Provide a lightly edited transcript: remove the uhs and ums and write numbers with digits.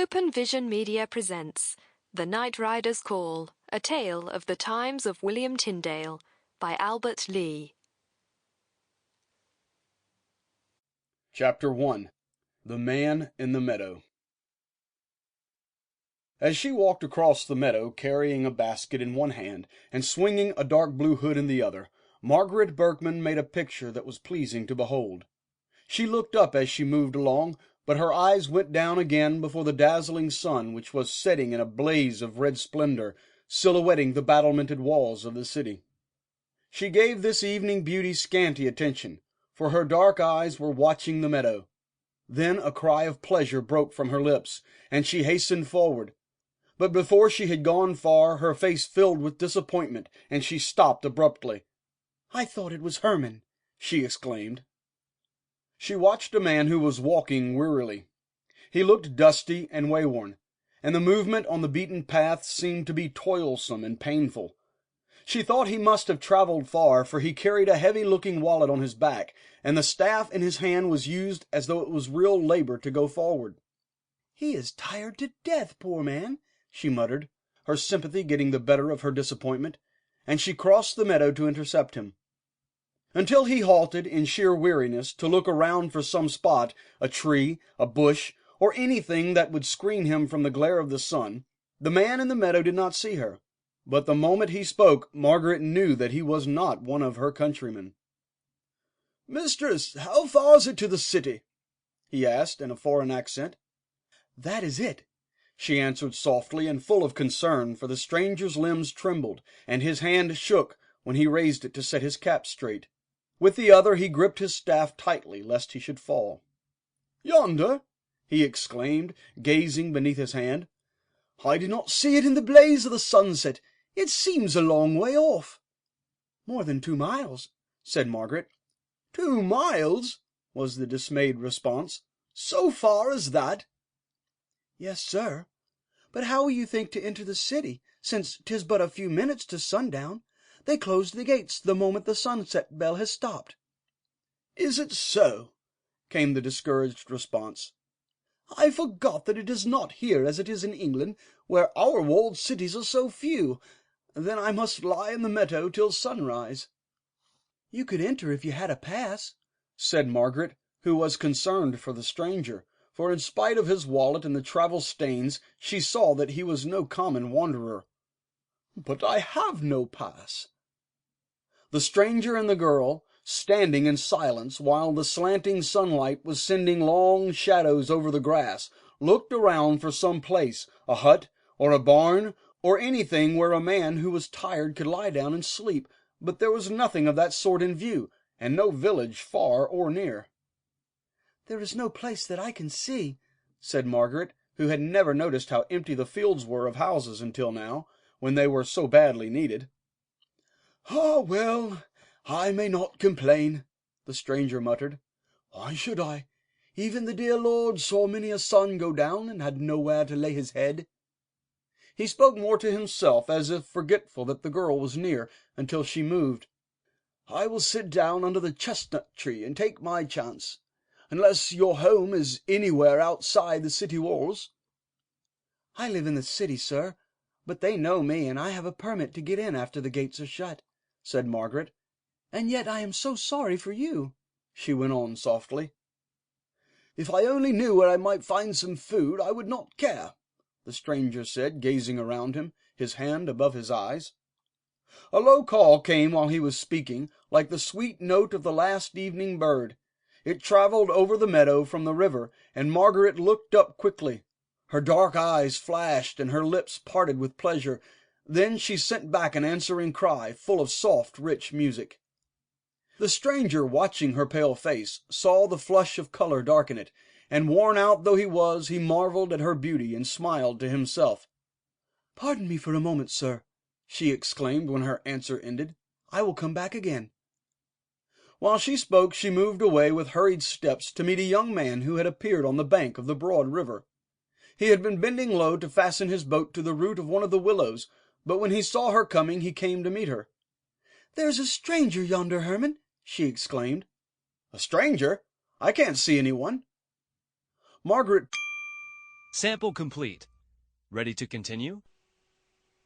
Open Vision Media presents The Night Rider's Call, a tale of the times of William Tyndale, by Albert Lee. Chapter 1. The Man in the Meadow. As she walked across the meadow, carrying a basket in one hand and swinging a dark blue hood in the other, Margaret Berkman made a picture that was pleasing to behold. She looked up as she moved along, but her eyes went down again before the dazzling sun, which was setting in a blaze of red splendor, silhouetting the battlemented walls of the city. She gave this evening beauty scanty attention, for her dark eyes were watching the meadow. Then a cry of pleasure broke from her lips, and she hastened forward. But before she had gone far, her face filled with disappointment, and she stopped abruptly. "I thought it was Herman," she exclaimed. She watched a man who was walking wearily. He looked dusty and wayworn, and the movement on the beaten path seemed to be toilsome and painful. She thought he must have traveled far, for he carried a heavy-looking wallet on his back, and the staff in his hand was used as though it was real labor to go forward. "He is tired to death, poor man," she muttered, her sympathy getting the better of her disappointment, and she crossed the meadow to intercept him. Until he halted in sheer weariness to look around for some spot, a tree, a bush, or anything that would screen him from the glare of the sun, the man in the meadow did not see her. But the moment he spoke, Margaret knew that he was not one of her countrymen. "Mistress, how far is it to the city?" he asked in a foreign accent. "That is it," she answered softly and full of concern, for the stranger's limbs trembled, and his hand shook when he raised it to set his cap straight. With the other he gripped his staff tightly, lest he should fall. "Yonder?" he exclaimed, gazing beneath his hand. "I do not see it in the blaze of the sunset. It seems a long way off." "More than 2 miles," said Margaret. 2 miles? Was the dismayed response. "So far as that?" "Yes, sir. But how will you think to enter the city, since 'tis but a few minutes to sundown? They close the gates the moment the sunset bell has stopped." "Is it so?" came the discouraged response. "I forgot that it is not here as it is in England, where our walled cities are so few. Then I must lie in the meadow till sunrise." "You could enter if you had a pass," said Margaret, who was concerned for the stranger, for in spite of his wallet and the travel stains, she saw that he was no common wanderer. "But I have no pass." The stranger and the girl, standing in silence while the slanting sunlight was sending long shadows over the grass, looked around for some place, a hut or a barn, or anything where a man who was tired could lie down and sleep, but there was nothing of that sort in view, and no village far or near. "There is no place that I can see," said Margaret, who had never noticed how empty the fields were of houses until now, when they were so badly needed. "Ah, well, I may not complain," the stranger muttered. "Why should I? Even the dear Lord saw many a sun go down and had nowhere to lay his head." He spoke more to himself, as if forgetful that the girl was near, until she moved. "I will sit down under the chestnut tree and take my chance, unless your home is anywhere outside the city walls." "I live in the city, sir, but they know me, and I have a permit to get in after the gates are shut," said Margaret. "And yet I am so sorry for you," she went on softly. "If I only knew where I might find some food, I would not care," the stranger said, gazing around him, his hand above his eyes. A low call came while he was speaking, like the sweet note of the last evening bird. It travelled over the meadow from the river, and Margaret looked up quickly. Her dark eyes flashed, and her lips parted with pleasure. Then she sent back an answering cry, full of soft, rich music. The stranger, watching her pale face, saw the flush of color darken it, and worn out though he was, he marveled at her beauty and smiled to himself. "Pardon me for a moment, sir," she exclaimed when her answer ended. "I will come back again." While she spoke, she moved away with hurried steps to meet a young man who had appeared on the bank of the broad river. He had been bending low to fasten his boat to the root of one of the willows, but when he saw her coming, he came to meet her. "There's a stranger yonder, Herman," she exclaimed. "A stranger? I can't see anyone." Margaret Sample complete. Ready to continue?